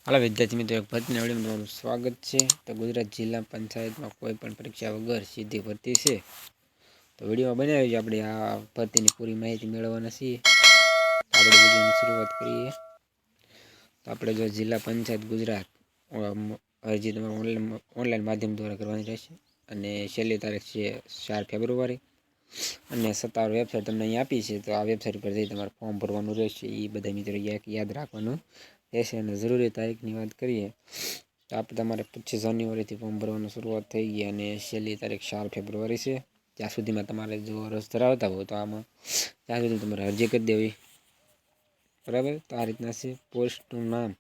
હાલો વિદ્યાર્થી મિત્રો, એક ભરતીના વિડીયોમાં તમારું સ્વાગત છે। તો ગુજરાત જિલ્લા પંચાયતમાં કોઈ પણ પરીક્ષા વગર સીધી ભરતી છે। તો વિડીયોમાં બનાવી આપણે આ ભરતીની પૂરી માહિતી મેળવવાના છીએ। આપણે વિડીયોની શરૂઆત કરીએ તો આપણે જો જિલ્લા પંચાયત ગુજરાત અરજી તમારે ઓનલાઈન માધ્યમ દ્વારા કરવાની રહેશે અને છેલ્લી તારીખ છે 4 ફેબ્રુઆરી અને સત્તાવાર વેબસાઇટ તમને અહીં આપી છે। તો આ વેબસાઇટ પર જઈ તમારે ફોર્મ ભરવાનું રહેશે। એ બધા મિત્રો યાદ રાખવાનું રહેશે। અને જરૂરી તારીખની વાત કરીએ તો આપણે તમારે 25 જાન્યુઆરીથી ફોર્મ ભરવાની શરૂઆત થઈ ગઈ અને છેલ્લી તારીખ 4 ફેબ્રુઆરી છે। ત્યાં સુધીમાં તમારે જો રસ ધરાવતા હોય તો આમાં ત્યાં સુધી તમારે અરજી કરી દેવી, બરાબર। તો આ રીતના છે। પોસ્ટનું નામ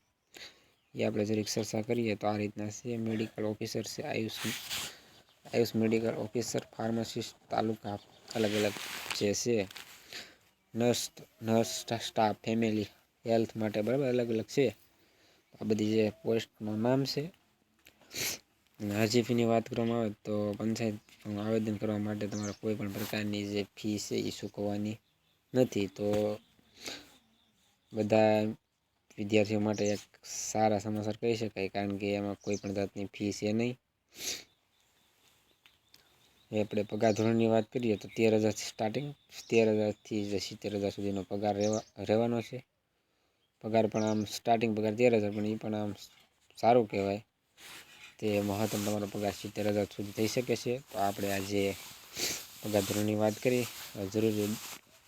એ આપણે જરીક ચર્ચા કરીએ તો આ રીતના છે। મેડિકલ ઓફિસર છે, આયુષ મેડિકલ ઓફિસર, ફાર્માસિસ્ટ, તાલુકા અલગ અલગ જે છે, નર્સ સ્ટાફ, ફેમિલી હેલ્થ માટે, બરાબર, અલગ અલગ છે। આ બધી જે પોસ્ટનું નામ છે। અરજી ફીની વાત કરવામાં આવે તો પંચાયત આવેદન કરવા માટે તમારે કોઈ પણ પ્રકારની જે ફી છે એ ચૂકવવાની નથી। તો બધા વિદ્યાર્થીઓ માટે એક સારા સમાચાર કહી શકાય, કારણ કે એમાં કોઈ પણ જાતની ફી છે નહીં। આપણે પગાર ધોરણની વાત કરીએ તો 13,000 સ્ટાર્ટિંગ, 13,000થી 70,000 સુધીનો પગાર રહેવાનો છે। પગાર પણ આમ સ્ટાર્ટિંગ પગાર 13,000, પણ એ પણ આમ સારું કહેવાય। તે મહત્તમ તમારો પગાર 70,000 સુધી થઈ શકે છે। તો આપણે આજે પગાર ધોરણની વાત કરી, જરૂરી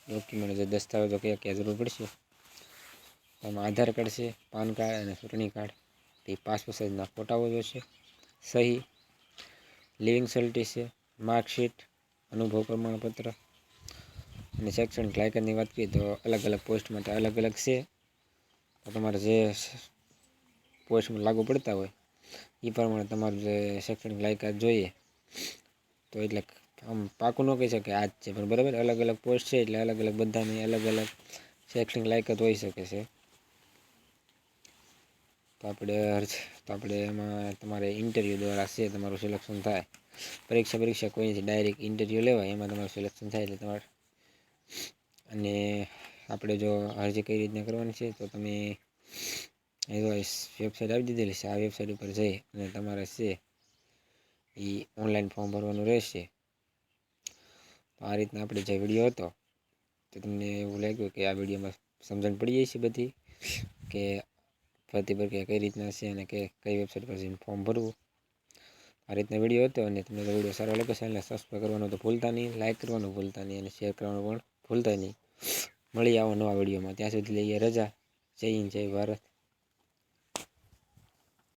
ડોક્યુમેન્ટ જે દસ્તાવેજો કયા જરૂર પડશે, એમાં આધાર કાર્ડ છે, પાન કાર્ડ અને ચૂંટણી કાર્ડ, તે પાસપોર્ટ સાઇઝના ફોટાઓ જોશે, સહી, લિવિંગ સર્ટિફિકેટ છે, માર્કશીટ, અનુભવ પ્રમાણપત્ર અને શૈક્ષણિક લાયકાતની વાત કરીએ તો અલગ અલગ પોસ્ટ માટે અલગ અલગ છે। તો તમારે જે પોસ્ટમાં લાગુ પડતા હોય એ પ્રમાણે તમારું જે શૈક્ષણિક લાયકાત જોઈએ, તો એટલે આમ પાકું ન કહી શકે આ જ છે, પણ બરાબર અલગ અલગ પોસ્ટ છે એટલે અલગ અલગ બધાની અલગ અલગ શૈક્ષણિક લાયકાત હોઈ શકે છે। તો આપણે એમાં તમારે ઇન્ટરવ્યૂ દ્વારા છે તમારું સિલેક્શન થાય। પરીક્ષા કોઈ નથી, ડાયરેક્ટ ઇન્ટરવ્યૂ લેવાય, એમાં તમારું સિલેક્શન થાય એટલે તમારે। અને આપણે જો અરજી કઈ રીતના કરવાની છે તો તમે વેબસાઇટ આવી દીધેલી છે, આ વેબસાઇટ ઉપર જઈ અને તમારે છે એ ઓનલાઈન ફોર્મ ભરવાનું રહેશે। તો આ રીતના આપણે જે વિડીયો હતો તો તમને એવું લાગ્યું કે આ વિડીયોમાં સમજણ પડી જાય છે બધી, કે ભરતી પ્રક્રિયા કઈ રીતના છે અને કઈ વેબસાઇટ પર જઈને ફોર્મ ભરવું। આ રીતના વિડીયો હતો અને તમને વિડીયો સારો લાગે ચેનલને સબસ્ક્રાઈબ કરવાનું તો ભૂલતા નહીં, લાઇક કરવાનું ભૂલતા નહીં અને શેર કરવાનું પણ ભૂલતા નહીં। મળી આવો નવા વિડીયોમાં, ત્યાં સુધી લઈએ રજા। જય હિન્દ, જય ભારત।